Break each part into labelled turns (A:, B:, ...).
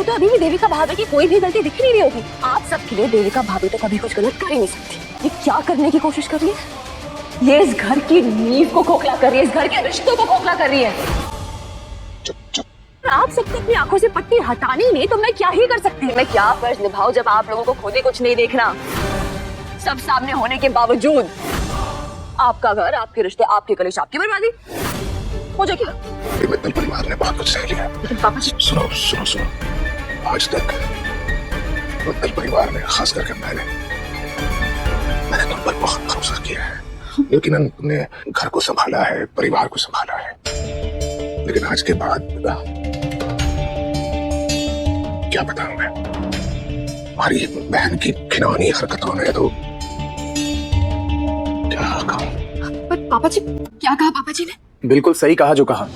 A: आपको तो अभी भी देविका भाभी की कोई भी गलती दिख नहीं रही होगी। आप सबके लिए देविका भाभी तो कभी कुछ गलत कर ही नहीं सकती। ये क्या करने की कोशिश कर रही है? ये इस घर की नींव को खोखला कर रही है, इस घर के रिश्तों को खोखला कर रही है।
B: चुप चुप।
A: आप सबको अपनी आंखों से पट्टी हटानी नहीं तो मैं क्या ही कर सकती हूँ? मैं क्या फर्ज निभाऊं जब आप लोगों को खुद ही कुछ नहीं देखना? सब सामने होने के बावजूद आपका घर, आपके रिश्ते, आपकी कलेश, आपकी बर्बादी मुझे क्या?
B: मित्तल परिवार ने बहुत कुछ सह लिया।
A: लेकिन पापा जी
B: सुनो सुनो सुनो, आज तक मित्तल परिवार ने, खास करके मैंने तुम पर बहुत भरोसा किया है। लेकिन तुमने घर को संभाला है, परिवार को संभाला है, लेकिन आज के बाद क्या बताऊं मैं? हमारी बहन की घिनौनी हरकतों ने तो क्या कहूं?
A: पर पापा जी क्या कहा पापा जी ने?
C: बिल्कुल सही कहा जो कहा।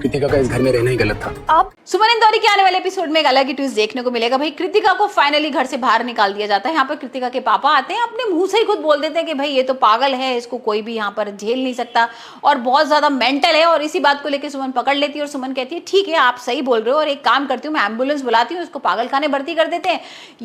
C: कृतिका का इस घर में रहना ही गलत था।
D: अब सुमन इंदौरी के आने वाले एपिसोड में एक अलग ही ट्विस्ट देखने को मिलेगा। भाई कृतिका को फाइनली घर से बाहर निकाल दिया जाता है। यहाँ पर कृतिका के पापा आते हैं, अपने मुंह से ही खुद बोल देते हैं कि भाई ये तो पागल है, इसको कोई भी यहाँ पर झेल नहीं सकता और बहुत ज्यादा मेंटल है। और इसी बात को लेकर सुमन पकड़ लेती है और सुमन कहती है ठीक है आप सही बोल रहे हो और एक काम करती हूँ मैं एम्बुलेंस बुलाती हूँ, इसको पागल खाने भर्ती कर देते हैं।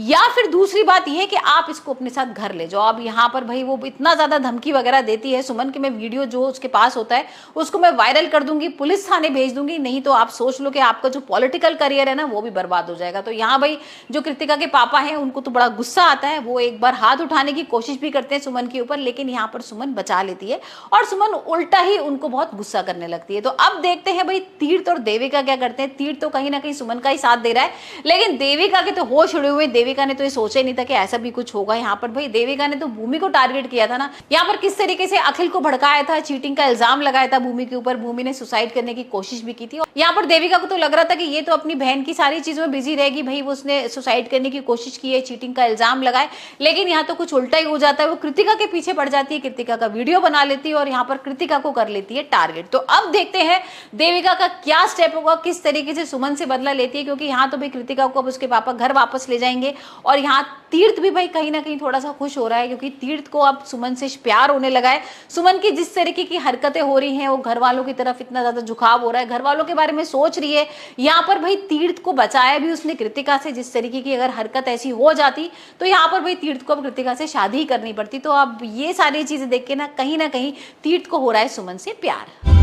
D: या फिर दूसरी बात यह है कि आप इसको अपने साथ घर ले जाओ। अब यहाँ पर भाई वो इतना ज्यादा धमकी वगैरह देती है सुमन की, मैं वीडियो जो उसके पास होता है उसको मैं वायरल कर दूंगी, पुलिस थाने भेज दूंगी, नहीं तो आप सोच लो कि आपका जो पॉलिटिकल करियर है ना वो भी बर्बाद हो जाएगा। तो यहाँ भाई जो कृतिका के पापा हैं उनको तो बड़ा गुस्सा आता है, वो एक बार हाथ उठाने की कोशिश भी करते हैं सुमन के ऊपर, लेकिन यहाँ पर सुमन बचा लेती है और सुमन उल्टा ही उनको बहुत गुस्सा करने लगती है। तो अब देखते हैं भाई तीर्थ और देविका क्या करते हैं। तीर्थ तो कहीं ना कहीं सुमन का ही साथ दे रहा है, लेकिन देविका के तो होश उड़े हुए। देविका ने तो ये सोचा ही नहीं था कि ऐसा भी कुछ होगा। यहाँ पर भाई देविका ने तो भूमि को टारगेट किया था ना, यहाँ पर किस तरीके से अखिल को भड़काया था, चीटिंग का इल्जाम लगाया था भूमि के ऊपर, भूमि ने सुसाइड करने की कोशिश भी की थी। यहाँ पर देविका को तो लग रहा था कि ये तो अपनी बहन की सारी चीजों में बिजी रहेगी, भाई वो उसने सुसाइड करने की कोशिश की है, चीटिंग का इल्जाम लगाए, लेकिन यहाँ तो कुछ उल्टा ही हो जाता है। वो कृतिका के पीछे पड़ जाती है, कृतिका का वीडियो बना लेती है और यहाँ पर कृतिका को कर लेती है टारगेट। तो अब देखते हैं देविका का क्या स्टेप होगा, किस तरीके से सुमन से बदला लेती है, क्योंकि यहाँ तो भाई कृतिका को अब उसके पापा घर वापस ले जाएंगे। और यहाँ तीर्थ भी भाई कहीं ना कहीं थोड़ा सा खुश हो रहा है, क्योंकि तीर्थ को अब सुमन से प्यार होने लगा है। सुमन की जिस तरीके की हरकतें हो रही हैं, वो घर वालों की तरफ इतना ज्यादा झुकाव हो रहा है, घर वालों के बारे में सोच रही है। यहाँ पर भाई तीर्थ को बचाया भी उसने कृतिका से, जिस तरीके की अगर हरकत ऐसी हो जाती तो यहाँ पर भाई तीर्थ को अब कृतिका से शादी ही करनी पड़ती। तो अब ये सारी चीजें देख के ना कहीं तीर्थ को हो रहा है सुमन से प्यार।